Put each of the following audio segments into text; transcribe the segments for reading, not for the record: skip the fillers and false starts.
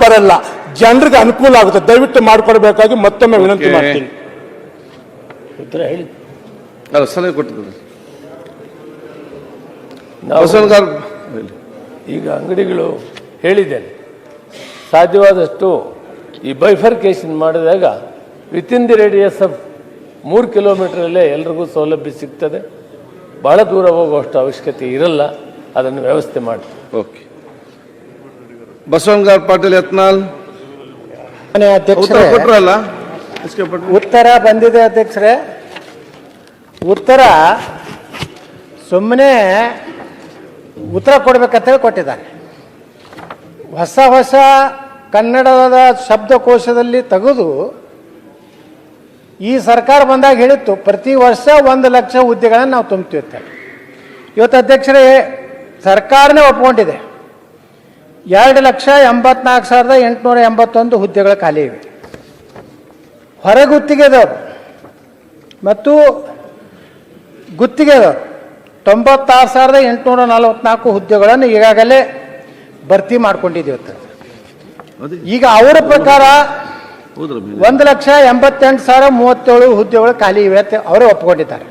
ಬರಲ್ಲ, ಜನರಿಗೆ ಅನುಕೂಲ ಆಗುತ್ತೆ. ದಯವಿಟ್ಟು ಮಾಡಿಕೊಡ್ಬೇಕಾಗಿ ಮತ್ತೊಮ್ಮೆ ವಿನಂತಿ ಮಾಡ್ತೀನಿ. ಉತ್ತರ ಹೇಳಿ. ಸಲಹೆ ಕೊಟ್ಟಿದ್ದಾರೆ ಈಗ ಅಂಗಡಿಗಳು ಹೇಳಿದ್ದೇನೆ, ಸಾಧ್ಯವಾದಷ್ಟು ಈ ಬೈಫರ್ಕೇಶನ್ ಮಾಡಿದಾಗ ವಿತಿನ್ ದಿ ರೇಡಿಯಸ್ ಆಫ್ 3 ಕಿಲೋಮೀಟರಲ್ಲೇ ಎಲ್ರಿಗೂ ಸೌಲಭ್ಯ ಸಿಗ್ತದೆ. ಬಹಳ ದೂರ ಹೋಗುವಷ್ಟು ಅವಶ್ಯಕತೆ ಇರಲ್ಲ, ಅದನ್ನು ವ್ಯವಸ್ಥೆ ಮಾಡಿ. ಓಕೆ. ಬಸವನಗೌಡ ಪಾಟೀಲ್ ಯತ್ನಾಳ್ ಕೊಟ್ಟರಲ್ಲ, ಉತ್ತರ ಬಂದಿದೆ ಅಧ್ಯಕ್ಷರೇ. ಉತ್ತರ ಸುಮ್ಮನೆ ಉತ್ತರ ಕೊಡ್ಬೇಕಂತೇಳಿ ಕೊಟ್ಟಿದ್ದಾರೆ. ಹೊಸ ಹೊಸ ಕನ್ನಡದ ಶಬ್ದಕೋಶದಲ್ಲಿ ತೆಗೆದು ಈ ಸರ್ಕಾರ ಬಂದಾಗ ಹೇಳಿತ್ತು ಪ್ರತಿ ವರ್ಷ 1 ಲಕ್ಷ ಹುದ್ದೆಗಳನ್ನು ನಾವು ತುಂಬ್ತಿರ್ತೇವೆ. ಇವತ್ತು ಅಧ್ಯಕ್ಷರೇ ಸರ್ಕಾರನೇ ಒಪ್ಕೊಂಡಿದೆ 2,84,881 ಹುದ್ದೆಗಳು ಖಾಲಿ ಇವೆ. ಹೊರಗುತ್ತಿಗೆದವರು ಮತ್ತು ಗುತ್ತಿಗೆದವರು 96,844 ಹುದ್ದೆಗಳನ್ನು ಈಗಾಗಲೇ ಭರ್ತಿ ಮಾಡ್ಕೊಂಡಿದ್ದೀವಿ. ಈಗ ಅವರ ಪ್ರಕಾರ 1,88,037 ಹುದ್ದೆಗಳು ಖಾಲಿ ಇವೆ ಅಂತ ಅವರೇ ಒಪ್ಕೊಂಡಿದ್ದಾರೆ.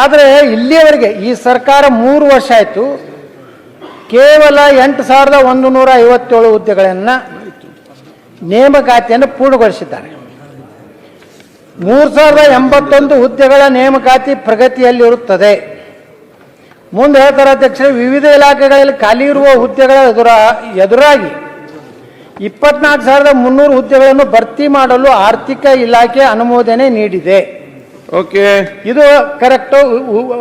ಆದರೆ ಇಲ್ಲಿಯವರೆಗೆ ಈ ಸರ್ಕಾರ 3 ವರ್ಷ ಆಯಿತು, ಕೇವಲ 8,157 ಹುದ್ದೆಗಳನ್ನು ನೇಮಕಾತಿಯನ್ನು ಪೂರ್ಣಗೊಳಿಸಿದ್ದಾರೆ. 3,081 ಹುದ್ದೆಗಳ ನೇಮಕಾತಿ ಪ್ರಗತಿಯಲ್ಲಿರುತ್ತದೆ. ಮುಂದೆ ಹೇಳ್ತಾರೆ ಅಧ್ಯಕ್ಷರೇ, ವಿವಿಧ ಇಲಾಖೆಗಳಲ್ಲಿ ಖಾಲಿ ಇರುವ ಹುದ್ದೆಗಳ ಎದುರಾಗಿ 24,300 ಹುದ್ದೆಗಳನ್ನು ಭರ್ತಿ ಮಾಡಲು ಆರ್ಥಿಕ ಇಲಾಖೆ ಅನುಮೋದನೆ ನೀಡಿದೆ. ಓಕೆ, ಇದು ಕರೆಕ್ಟ್.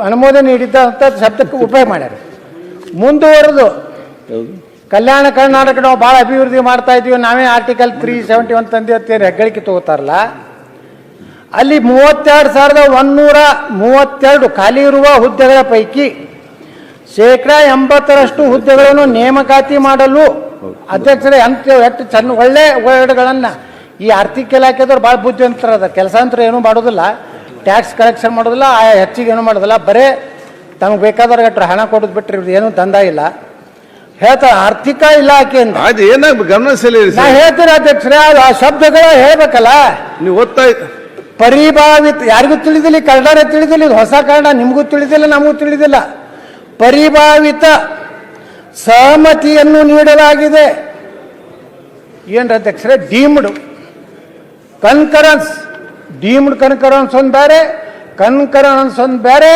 ಅನುಮೋದನೆ ನೀಡಿದ್ದ ಅಂತ ಶಬ್ದಕ್ಕೆ ಉಪಯೋಗ ಮಾಡ್ಯಾರ. ಮುಂದುವರೆದು ಕಲ್ಯಾಣ ಕರ್ನಾಟಕ ನಾವು ಭಾಳ ಅಭಿವೃದ್ಧಿ ಮಾಡ್ತಾ ಇದ್ದೀವಿ, ನಾವೇ ಆರ್ಟಿಕಲ್ 371 ತಂದಿರ್ತೇವೆ ಹೆಗ್ಗಳಿಕೆ ತಗೋತಾರಲ್ಲ, ಅಲ್ಲಿ 32,132 ಖಾಲಿ ಇರುವ ಹುದ್ದೆಗಳ ಪೈಕಿ 80% ಹುದ್ದೆಗಳನ್ನು ನೇಮಕಾತಿ ಮಾಡಲು ಅಧ್ಯಕ್ಷರೇ ಎಷ್ಟು ಚೆನ್ನ ಒಳ್ಳೆ ವರ್ಡ್ಗಳನ್ನು ಈ ಆರ್ಥಿಕ ಇಲಾಖೆದವ್ರು ಭಾಳ ಬುದ್ಧಿವಂತರದ ಕೆಲಸ ಅಂತ ಏನೂ ಮಾಡೋದಿಲ್ಲ, ಟ್ಯಾಕ್ಸ್ ಕಲೆಕ್ಷನ್ ಮಾಡೋದಿಲ್ಲ, ಹೆಚ್ಚಿಗೆ ಏನೂ ಮಾಡೋದಿಲ್ಲ, ಬರೇ ತಮಗೆ ಬೇಕಾದವ್ರಿಗೆ ಅಷ್ಟು ಹಣ ಕೊಡೋದು ಬಿಟ್ಟರೆ ಏನೂ ದಂಧ ಇಲ್ಲ. ಹೇಳ್ತಾರೆ ಆರ್ಥಿಕ ಇಲಾಖೆಯಿಂದ ಗಮನ ನಾ ಹೇಳ್ತೀನಿ ಅಧ್ಯಕ್ಷರೇ, ಅದು ಆ ಶಬ್ದಗಳು ಹೇಳ್ಬೇಕಲ್ಲ. ನೀವು ಓದ್ತಾ ಪರಿಭಾವಿತ ಯಾರಿಗೂ ತಿಳಿದಿಲ್ಲ, ಕನ್ನಡ ತಿಳಿದಿಲ್ಲ, ಇದು ಹೊಸ ಕನ್ನಡ ನಿಮಗೂ ತಿಳಿದಿಲ್ಲ, ನಮಗೂ ತಿಳಿದಿಲ್ಲ. ಪರಿಭಾವಿತ ಸಹಮತಿಯನ್ನು ನೀಡಲಾಗಿದೆ. ಏನು ಅಧ್ಯಕ್ಷರೇ, ಡೀಮ್ಡ್ ಕನ್ಕರೆನ್ಸ್, ಡೀಮ್ಡ್ ಕನ್ಕರೆನ್ಸ್ ಒಂದು ಬೇರೆ, ಕನ್ಕರೆನ್ಸ್ ಒಂದು ಬೇರೆ,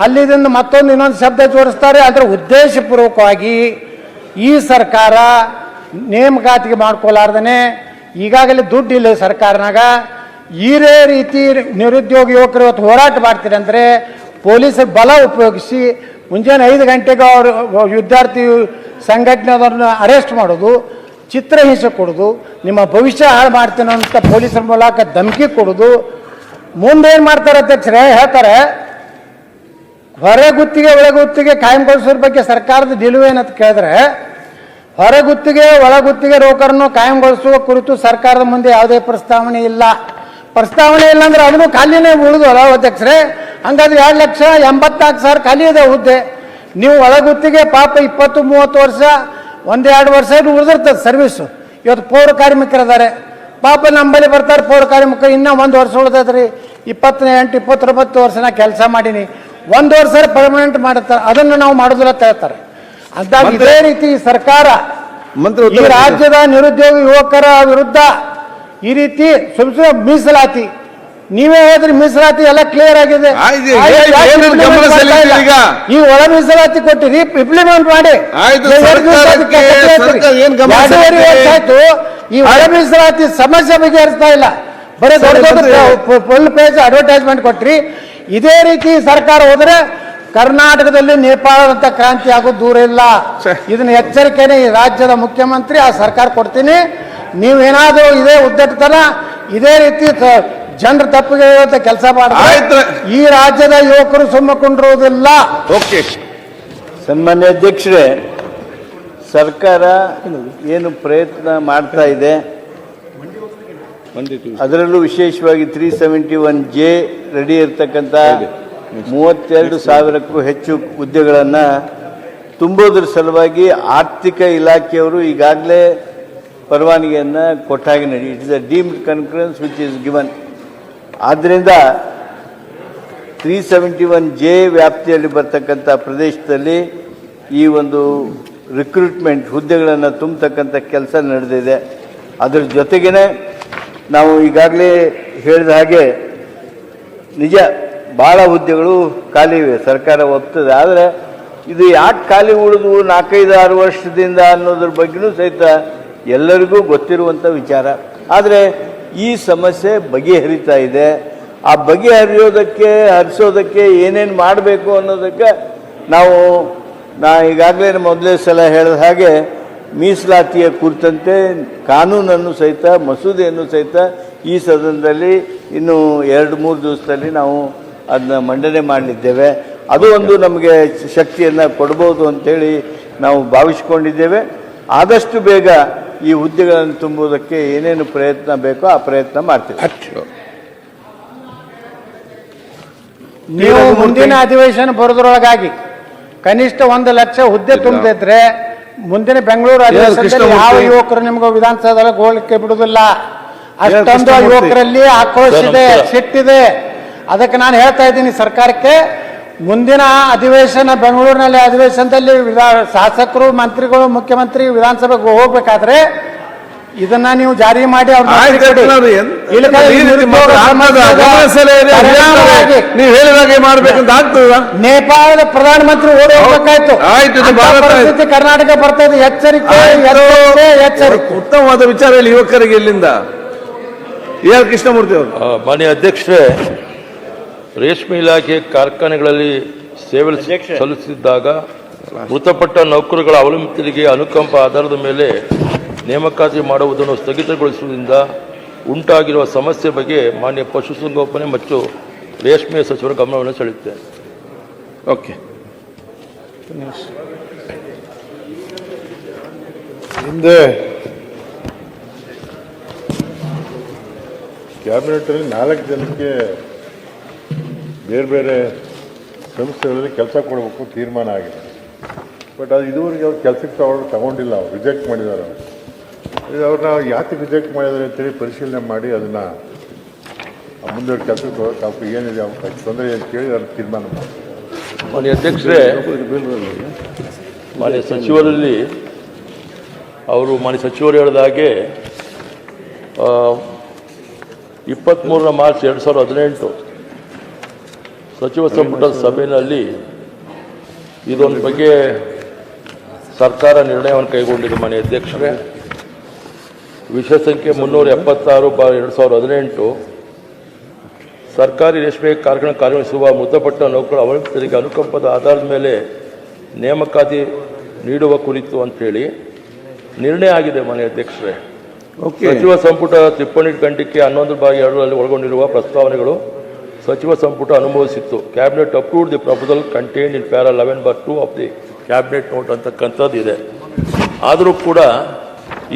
ಅಲ್ಲಿದಿಂದ ಮತ್ತೊಂದು ಇನ್ನೊಂದು ಶಬ್ದ ಜೋಡಿಸ್ತಾರೆ. ಅದರ ಉದ್ದೇಶಪೂರ್ವಕವಾಗಿ ಈ ಸರ್ಕಾರ ನೇಮಕಾತಿಗೆ ಮಾಡ್ಕೊಲಾರ್ದೇ ಈಗಾಗಲೇ ದುಡ್ಡು ಇಲ್ಲ ಸರ್ಕಾರನಾಗ, ಇದೇ ರೀತಿ ನಿರುದ್ಯೋಗ ಯುವಕರು ಇವತ್ತು ಹೋರಾಟ ಮಾಡ್ತೀರಿ ಅಂದರೆ ಪೊಲೀಸರ ಬಲ ಉಪಯೋಗಿಸಿ ಮುಂಜಾನೆ 5 ಗಂಟೆಗೆ ಅವರು ವಿದ್ಯಾರ್ಥಿ ಸಂಘಟನೆದವ್ರನ್ನ ಅರೆಸ್ಟ್ ಮಾಡೋದು, ಚಿತ್ರಹಿಂಸೆ ಕೊಡೋದು, ನಿಮ್ಮ ಭವಿಷ್ಯ ಹಾಳು ಮಾಡ್ತೀನಿ ಅಂತ ಪೊಲೀಸರ ಮೂಲಕ ಧಮಕಿ ಕೊಡೋದು. ಮುಂದೇನು ಮಾಡ್ತಾರೆ ಅಧ್ಯಕ್ಷರೇ, ಹೇಳ್ತಾರೆ ಹೊರಗುತ್ತಿಗೆ ಒಳಗುತ್ತಿಗೆ ಕಾಯಂಗೊಳಿಸೋದ್ರ ಬಗ್ಗೆ ಸರ್ಕಾರದ ನಿಲುವು ಏನಂತ ಕೇಳಿದ್ರೆ, ಹೊರಗುತ್ತಿಗೆ ಒಳಗುತ್ತಿಗೆ ನೌಕರನ್ನು ಕಾಯಂಗೊಳಿಸುವ ಕುರಿತು ಸರ್ಕಾರದ ಮುಂದೆ ಯಾವುದೇ ಪ್ರಸ್ತಾವನೆ ಇಲ್ಲ. ಪ್ರಸ್ತಾವನೆ ಇಲ್ಲ ಅಂದ್ರೆ ಅದನ್ನು ಖಾಲಿನೇ ಉಳಿದಲ್ಲ ಅಧ್ಯಕ್ಷರೇ. ಹಂಗಾದ್ರೆ 2,84,000 ಖಾಲಿ ಇದೆ ಹುದ್ದೆ. ನೀವು ಒಳಗುತ್ತಿಗೆ ಪಾಪ 20-30 ವರ್ಷ 1-2 ವರ್ಷ ಉಳಿದಿರ್ತದೆ ಸರ್ವಿಸು. ಇವತ್ತು ಪೌರ ಕಾರ್ಮಿಕರಿದ್ದಾರೆ ಪಾಪ, ನಮ್ಮಲ್ಲಿ ಬರ್ತಾರೆ ಪೌರ ಕಾರ್ಮಿಕರು, ಇನ್ನೂ 1 ವರ್ಷ ಉಳಿದದ್ರಿ, 28-29 ವರ್ಷ ನಾ ಕೆಲಸ ಮಾಡೀನಿ, 1 ವರ್ಷ ಪರ್ಮನೆಂಟ್ ಮಾಡುತ್ತಾರೆ, ಅದನ್ನು ನಾವು ಮಾಡೋದಿಲ್ಲ ಅಂತ ಹೇಳ್ತಾರೆ. ಅಂದಾಗ ಇದೇ ರೀತಿ ಸರ್ಕಾರ ಈ ರಾಜ್ಯದ ನಿರುದ್ಯೋಗ ಯುವಕರ ವಿರುದ್ಧ ಈ ರೀತಿ ಸುಮ್ಮನೆ ಮೀಸಲಾತಿ, ನೀವೇ ಹೇಳಿದ್ರಿ ಮೀಸಲಾತಿ ಎಲ್ಲ ಕ್ಲಿಯರ್ ಆಗಿದೆ, ಈ ಒಳ ಮೀಸಲಾತಿ ಕೊಟ್ಟಿರಿ, ಇಂಪ್ಲಿಮೆಂಟ್ ಮಾಡಿ. 2.5 ವರ್ಷ ಆಯ್ತು, ಈ ಒಳ ಮೀಸಲಾತಿ ಸಮಸ್ಯೆ ಬಗೆಹರಿಸ್ತಾ ಇಲ್ಲ, ಬರೀ ದೊಡ್ಡ ದೊಡ್ಡ ಫುಲ್ ಪೇಜ್ ಅಡ್ವರ್ಟೈಸ್ಮೆಂಟ್ ಕೊಟ್ರಿ. ಇದೇ ರೀತಿ ಸರ್ಕಾರ ಹೋದ್ರೆ ಕರ್ನಾಟಕದಲ್ಲಿ ನೇಪಾಳದಂತ ಕ್ರಾಂತಿ ಆಗೋದು ದೂರ ಇಲ್ಲ. ಇದನ್ನ ಎಚ್ಚರಿಕೆನೇ ಈ ರಾಜ್ಯದ ಮುಖ್ಯಮಂತ್ರಿ ಆ ಸರ್ಕಾರ ಕೊಡ್ತೀನಿ. ನೀವೇನಾದ್ರೂ ಇದೇ ಉದ್ದಟತನ ಇದೇ ರೀತಿ ಜನರ ತಪ್ಪಿಗೆ ಕೆಲಸ ಮಾಡಿದ್ರೆ ಈ ರಾಜ್ಯದ ಯುವಕರು ಸುಮ್ಮಕೊಂಡಿರುವುದಿಲ್ಲ. ಓಕೆ, ಸನ್ಮಾನ್ಯ ಅಧ್ಯಕ್ಷರೇ, ಸರ್ಕಾರ ಏನು ಪ್ರಯತ್ನ ಮಾಡ್ತಾ ಇದೆ, ಅದರಲ್ಲೂ ವಿಶೇಷವಾಗಿ 371J ರೆಡಿ ಇರ್ತಕ್ಕಂಥ 32,000ಕ್ಕೂ ಹೆಚ್ಚು ಹುದ್ದೆಗಳನ್ನು ತುಂಬೋದ್ರ ಸಲುವಾಗಿ ಆರ್ಥಿಕ ಇಲಾಖೆಯವರು ಈಗಾಗಲೇ ಪರವಾನಗಿಯನ್ನು ಕೊಟ್ಟಾಗಿ ನಡಿ it is a deemed concurrence which is given. ಆದ್ದರಿಂದ 371J ವ್ಯಾಪ್ತಿಯಲ್ಲಿ ಬರ್ತಕ್ಕಂಥ ಪ್ರದೇಶದಲ್ಲಿ ಈ ಒಂದು ರಿಕ್ರೂಟ್ಮೆಂಟ್ ಹುದ್ದೆಗಳನ್ನು ತುಂಬತಕ್ಕಂಥ ಕೆಲಸ ನಡೆದಿದೆ. ಅದರ ಜೊತೆಗೇ ನಾವು ಈಗಾಗಲೇ ಹೇಳಿದ ಹಾಗೆ ನಿಜ ಭಾಳ ಹುದ್ದೆಗಳು ಖಾಲಿ ಇವೆ, ಸರ್ಕಾರ ಒಪ್ತದೆ. ಆದರೆ ಇದು ಯಾಕೆ ಖಾಲಿ ಉಳಿದು 4-5-6 ವರ್ಷದಿಂದ ಅನ್ನೋದ್ರ ಬಗ್ಗೆನೂ ಸಹಿತ ಎಲ್ಲರಿಗೂ ಗೊತ್ತಿರುವಂಥ ವಿಚಾರ. ಆದರೆ ಈ ಸಮಸ್ಯೆ ಬಗೆಹರಿತಾ ಇದೆ. ಆ ಹರಿಸೋದಕ್ಕೆ ಏನೇನು ಮಾಡಬೇಕು ಅನ್ನೋದಕ್ಕೆ ನಾ ಈಗಾಗಲೇ ಮೊದಲೇ ಸಲ ಹೇಳಿದ ಹಾಗೆ ಮೀಸಲಾತಿಯ ಕುರಿತಂತೆ ಕಾನೂನನ್ನು ಸಹಿತ ಮಸೂದೆಯನ್ನು ಸಹಿತ ಈ ಸದನದಲ್ಲಿ ಇನ್ನು 2-3 ದಿವಸದಲ್ಲಿ ನಾವು ಅದನ್ನ ಮಂಡನೆ ಮಾಡಲಿದ್ದೇವೆ. ಅದು ಒಂದು ನಮಗೆ ಶಕ್ತಿಯನ್ನು ಕೊಡ್ಬೋದು ಅಂತೇಳಿ ನಾವು ಭಾವಿಸ್ಕೊಂಡಿದ್ದೇವೆ. ಆದಷ್ಟು ಬೇಗ ಈ ಹುದ್ದೆಗಳನ್ನು ತುಂಬುವುದಕ್ಕೆ ಏನೇನು ಪ್ರಯತ್ನ ಬೇಕೋ ಆ ಪ್ರಯತ್ನ ಮಾಡ್ತೀವಿ. ನೀವು ಮುಂದಿನ ಅಧಿವೇಶನ ಬರೋದ್ರೊಳಗಾಗಿ ಕನಿಷ್ಠ 1 ಲಕ್ಷ ಹುದ್ದೆ ತುಂಬಿದ್ರೆ ಮುಂದಿನ ಬೆಂಗಳೂರು ಅಧಿವೇಶನದಲ್ಲಿ ಯಾವ ಯುವಕರು ನಿಮ್ಗೆ ವಿಧಾನಸೌಧದಲ್ಲಿ ಹೋಗ್ಲಿಕ್ಕೆ ಬಿಡುವುದಿಲ್ಲ. ಅಷ್ಟೊಂದು ಯುವಕರಲ್ಲಿ ಆಕ್ರೋಶ ಇದೆ, ಸಿಟ್ಟಿದೆ. ಅದಕ್ಕೆ ನಾನು ಹೇಳ್ತಾ ಇದ್ದೀನಿ ಸರ್ಕಾರಕ್ಕೆ, ಮುಂದಿನ ಅಧಿವೇಶನ ಬೆಂಗಳೂರಿನಲ್ಲಿ ಅಧಿವೇಶನದಲ್ಲಿ ಶಾಸಕರು, ಮಂತ್ರಿಗಳು, ಮುಖ್ಯಮಂತ್ರಿ ವಿಧಾನಸಭೆಗೆ ಹೋಗ್ಬೇಕಾದ್ರೆ ಇದನ್ನ ನೀವು ಜಾರಿ ಮಾಡಿ ನೀವು ಹೇಳಿದಾಗೆ ಮಾಡ್ಬೇಕಂತ ಆಗ್ತದ. ನೇಪಾಳದ ಪ್ರಧಾನಮಂತ್ರಿ ಓಡಿ ಹೋಗ್ಬೇಕಾಯ್ತು. ಪರಿಸ್ಥಿತಿ ಕರ್ನಾಟಕ ಬರ್ತದೆ. ಎಚ್ಚರಿಕೆ, ಎಚ್ಚರಿಕೆ. ಉತ್ತಮವಾದ ವಿಚಾರ ಹೇಳಿ ಯುವಕರಿಗೆ. ಇಲ್ಲಿಂದ AR ಕೃಷ್ಣಮೂರ್ತಿ ಅವರು. ಮಾನ್ಯ ಅಧ್ಯಕ್ಷರೇ, ರೇಷ್ಮೆ ಇಲಾಖೆ ಕಾರ್ಖಾನೆಗಳಲ್ಲಿ ಸೇವೆ ಸಲ್ಲಿಸಿದ್ದಾಗ ಮೃತಪಟ್ಟ ನೌಕರಗಳ ಅವಲಂಬಿತರಿಗೆ ಅನುಕಂಪ ಆಧಾರದ ಮೇಲೆ ನೇಮಕಾತಿ ಮಾಡುವುದನ್ನು ಸ್ಥಗಿತಗೊಳಿಸುವುದರಿಂದ ಉಂಟಾಗಿರುವ ಸಮಸ್ಯೆ ಬಗ್ಗೆ ಮಾನ್ಯ ಪಶುಸಂಗೋಪನೆ ಮತ್ತು ರೇಷ್ಮೆ ಸಚಿವರ ಗಮನವನ್ನು ಸೆಳೆಯುತ್ತೇನೆ. ಓಕೆ. ಹಿಂದೆ ಕ್ಯಾಬಿನೆಟಲ್ಲಿ 4 ಜನಕ್ಕೆ ಬೇರೆ ಬೇರೆ ಸಂಸ್ಥೆಗಳಲ್ಲಿ ಕೆಲಸ ಕೊಡಬೇಕು ತೀರ್ಮಾನ ಆಗಿದೆ. ಬಟ್ ಅದು ಇದುವರೆಗೆ ಅವ್ರು ಕೆಲಸಕ್ಕೆ ತಗೊಂಡಿಲ್ಲ, ಅವ್ರು ರಿಜೆಕ್ಟ್ ಮಾಡಿದ್ದಾರೆ. ಅವ್ರನ್ನ ಯಾಕೆ ರಿಜೆಕ್ಟ್ ಮಾಡಿದ್ದಾರೆ ಅಂತೇಳಿ ಪರಿಶೀಲನೆ ಮಾಡಿ ಅದನ್ನು ಮುಂದೆ ಕೆಲಸಕ್ಕೆ ಹೋಗೋಕೆ ಏನಿದೆ ಅವ್ರ ತೊಂದರೆ ಅಂತ ಕೇಳಿ ಅವ್ರು ತೀರ್ಮಾನ ಮಾಡಿ. ಮಾನ್ಯ ಅಧ್ಯಕ್ಷರೇ, ಮಾನ್ಯ ಸಚಿವರಲ್ಲಿ ಮಾನ್ಯ ಸಚಿವರು ಹೇಳಿದ ಹಾಗೆ 23 ಮಾರ್ಚ್ 2018 ಸಚಿವ ಸಂಪುಟ ಸಭೆಯಲ್ಲಿ ಇದೊಂದು ಬಗ್ಗೆ ಸರ್ಕಾರ ನಿರ್ಣಯವನ್ನು ಕೈಗೊಂಡಿದೆ. ಮಾನ್ಯ ಅಧ್ಯಕ್ಷರೇ, ವಿಷಯ ಸಂಖ್ಯೆ 376/2018 ಸರ್ಕಾರಿ ರೇಷ್ಮೆ ಕಾರ್ಖಾನೆ ಕಾರ್ಯನಿರ್ವಹಿಸುವ ಮೃತಪಟ್ಟ ನೌಕರರ ಅವಲಂಬಿತರಿಗೆ ಅನುಕಂಪದ ಆಧಾರದ ಮೇಲೆ ನೇಮಕಾತಿ ನೀಡುವ ಕುರಿತು ಅಂತೇಳಿ ನಿರ್ಣಯ ಆಗಿದೆ. ಮಾನ್ಯ ಅಧ್ಯಕ್ಷರೇ, ಸಚಿವ ಸಂಪುಟ ಟಿಪ್ಪಣಿ ಖಂಡಿಕೆ 11/2 ಒಳಗೊಂಡಿರುವ ಪ್ರಸ್ತಾವನೆಗಳು ಸಚಿವ ಸಂಪುಟ ಅನುಮೋದಿಸಿತ್ತು. Cabinet approved the proposal contained in para 11/2 of the cabinet note ಅಂತಕ್ಕಂಥದ್ದು ಇದೆ. ಆದರೂ ಕೂಡ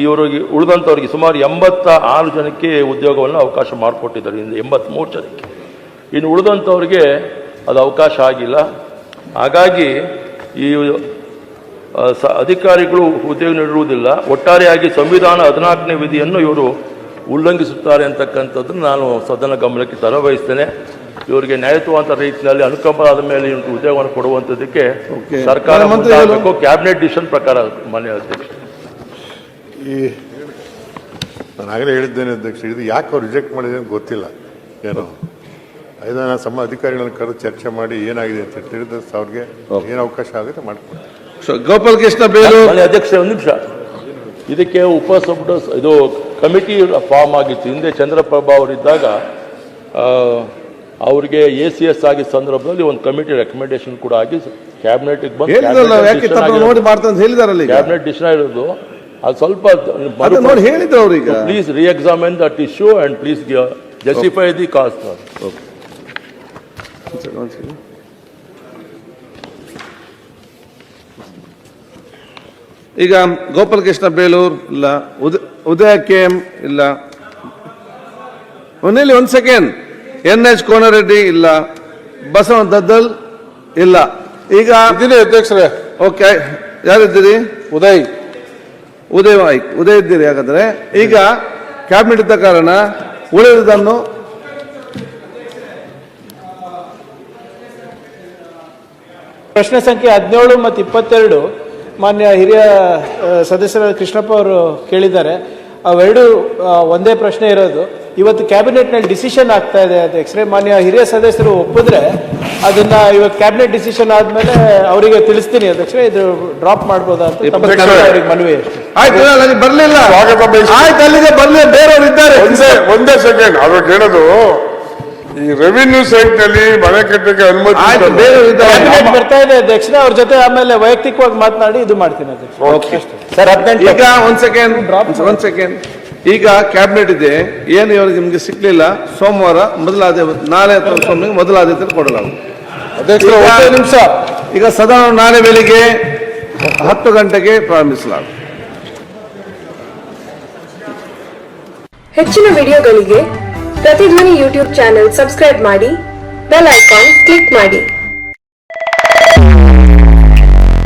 ಇವರಿಗೆ ಉಳಿದಂಥವ್ರಿಗೆ ಸುಮಾರು 86 ಜನಕ್ಕೆ ಉದ್ಯೋಗವನ್ನು ಅವಕಾಶ ಮಾಡಿಕೊಟ್ಟಿದ್ದಾರೆ. 83 ಜನಕ್ಕೆ. ಇನ್ನು ಉಳಿದಂಥವ್ರಿಗೆ ಅದು ಅವಕಾಶ ಆಗಿಲ್ಲ. ಹಾಗಾಗಿ ಈ ಅಧಿಕಾರಿಗಳು ಉದ್ಯೋಗ ನೀಡಿರುವುದಿಲ್ಲ. ಒಟ್ಟಾರೆಯಾಗಿ ಸಂವಿಧಾನ 14ನೇ ವಿಧಿಯನ್ನು ಇವರು ಉಲ್ಲಂಘಿಸುತ್ತಾರೆ ಅಂತಕ್ಕಂಥದ್ದನ್ನು ನಾನು ಸದನ ಗಮನಕ್ಕೆ ತರಬಯಸ್ತೇನೆ. ಇವರಿಗೆ ನ್ಯಾಯಯುತವಾದ ರೀತಿಯಲ್ಲಿ ಅನುಕಂಪದ ಮೇಲೆ ಉದ್ಯೋಗವನ್ನು ಕೊಡುವಂಥದ್ದಕ್ಕೆ ಸರ್ಕಾರ ಮುಂದಾಗಬೇಕು, ಕ್ಯಾಬಿನೆಟ್ ಡಿಸಿಷನ್ ಪ್ರಕಾರ. ಮಾನ್ಯ ಅಧ್ಯಕ್ಷ, ನಾನು ಆಗಲೇ ಹೇಳಿದ್ದೇನೆ ಅಧ್ಯಕ್ಷ, ಇದು ಯಾಕೆ ಅವ್ರು ರಿಜೆಕ್ಟ್ ಮಾಡಿದೆ ಅಂತ ಗೊತ್ತಿಲ್ಲ. ಏನೋ 5 ಅಧಿಕಾರಿಗಳನ್ನು ಕರೆದು ಚರ್ಚೆ ಮಾಡಿ ಏನಾಗಿದೆ ಅಂತ ತಿಳಿದ ಅವ್ರಿಗೆ ಏನು ಅವಕಾಶ ಆಗುತ್ತೆ ಮಾಡಿಕೊಡ್ತಾರೆ. ಗೋಪಾಲ್ ಕೃಷ್ಣ ಬೇಲೂರು. ಮಾನ್ಯ ಅಧ್ಯಕ್ಷ, ಒಂದು ನಿಮಿಷ. ಇದಕ್ಕೆ ಉಪಸಂಪುಟ ಇದು ಕಮಿಟಿ ಫಾರ್ಮ್ ಆಗಿತ್ತು. ಹಿಂದೆ ಚಂದ್ರಪ್ರಭಾ ಅವರಿದ್ದಾಗ ಅವರಿಗೆ ACS ಆಗಿದ್ದ ಸಂದರ್ಭದಲ್ಲಿ ಒಂದು ಕಮಿಟಿ ರೆಕಮೆಂಡೇಶನ್ ಕೂಡ ಆಗಿ ಕ್ಯಾಬಿನೆಟ್ಗೆ ಬಂದು ಕ್ಯಾಬಿನೆಟ್ ಡಿಸಿಷನ್ ಇರೋದು. ಅದು ಸ್ವಲ್ಪ ಹೇಳಿದ್ರು ಅವ್ರಿಗೆ. Please reexamine that issue and please justify the cost. ಈಗ ಗೋಪಾಲ್ ಕೃಷ್ಣ ಬೇಲೂರು ಇಲ್ಲ, ಉದಯ KM ಇಲ್ಲ, ಒಂದು ಸೆಕೆಂಡ್, NH ಕೋನರೆಡ್ಡಿ ಇಲ್ಲ, ಬಸವ ದದ್ದಲ್ ಇಲ್ಲ. ಈಗ ಅಧ್ಯಕ್ಷರೇ ಓಕೆ, ಯಾರಿದ್ದೀರಿ? ಉದಯ್. ಉದಯ್ ಇದ್ದೀರಿ. ಹಾಗಾದ್ರೆ ಈಗ ಕ್ಯಾಬಿನೆಟ್ ಇದ್ದ ಕಾರಣ ಉಳಿದುದನ್ನು ಪ್ರಶ್ನೆ ಸಂಖ್ಯೆ 17 ಮತ್ತು 22 ಮಾನ್ಯ ಹಿರಿಯ ಸದಸ್ಯರಾದ ಕೃಷ್ಣಪ್ಪ ಅವರು ಕೇಳಿದ್ದಾರೆ. ಅವೆರಡು ಒಂದೇ ಪ್ರಶ್ನೆ ಇರೋದು. ಇವತ್ತು ಕ್ಯಾಬಿನೆಟ್ನಲ್ಲಿ ಡಿಸಿಷನ್ ಆಗ್ತಾ ಇದೆ ಅಧ್ಯಕ್ಷರೇ. ಮಾನ್ಯ ಹಿರಿಯ ಸದಸ್ಯರು ಒಪ್ಪಿದ್ರೆ ಅದನ್ನ ಇವತ್ತು ಕ್ಯಾಬಿನೆಟ್ ಡಿಸಿಷನ್ ಆದ್ಮೇಲೆ ಅವರಿಗೆ ತಿಳಿಸ್ತೀನಿ ಅಧ್ಯಕ್ಷರೇ, ಇದು ಡ್ರಾಪ್ ಮಾಡ್ಬೋದಾ ಅಂತ ಅವ್ರಿಗೆ ಮನವಿ ಅಷ್ಟೇ. ಆಯ್ತು, ಅಲ್ಲಿ ಬರ್ಲಿಲ್ಲ. ಆಯ್ತು, ಅಲ್ಲಿಗೆ ಬರ್ಲಿ, ಬೇರೆಯವರು ಇದ್ದಾರೆ. ಒಂದೇ ಸೆಕೆಂಡ್, ಅವ್ರಿಗೆ ಹೇಳೋದು ಈ ರೆವಿನ್ಯೂ ಸೈಟ್ ನಲ್ಲಿ ಮನೆ ಕಟ್ಟಕ್ಕೆ ಅನುಮತಿ ಆಯ್ತು, ಬೇರೆಯವರು ಇದ್ದಾರೆ. ಕ್ಯಾಬಿನೆಟ್ ಬರ್ತಾ ಇದೆ ಅಧ್ಯಕ್ಷರೇ, ಅವ್ರ ಜೊತೆ ಆಮೇಲೆ ವೈಯಕ್ತಿಕವಾಗಿ ಮಾತನಾಡಿ ಇದು ಮಾಡ್ತೀನಿ ಅಧ್ಯಕ್ಷ. ಸರ್, ಈಗ ಒಂದ್ ಸೆಕೆಂಡ್. ಈಗ ಕ್ಯಾಬಿನೆಟ್ ಇದೆ, ಏನು ಇವರಿಗೆ ನಿಮ್ಗೆ ಸಿಕ್ಲಿಲ್ಲ, ಸೋಮವಾರ ನಾಳೆ ಅಥವಾ ಸೋಮವಾರ ಮೊದಲ ಆದ್ಯತೆ ಕೊಡಲಾಗುತ್ತದೆ. ನಿಮಿಷ. ಈಗ ಸದನ ನಾಳೆ ಬೆಳಿಗ್ಗೆ 10 ಗಂಟೆಗೆ ಪ್ರಾರಂಭಿಸಲಾಗುತ್ತದೆ. ಹೆಚ್ಚಿನ ವಿಡಿಯೋಗಳಿಗೆ ಪ್ರತಿಧ್ವನಿ ಯೂಟ್ಯೂಬ್ ಚಾನೆಲ್ ಸಬ್ಸ್ಕ್ರೈಬ್ ಮಾಡಿ, ಬೆಲ್ ಐಕಾನ್ ಕ್ಲಿಕ್ ಮಾಡಿ.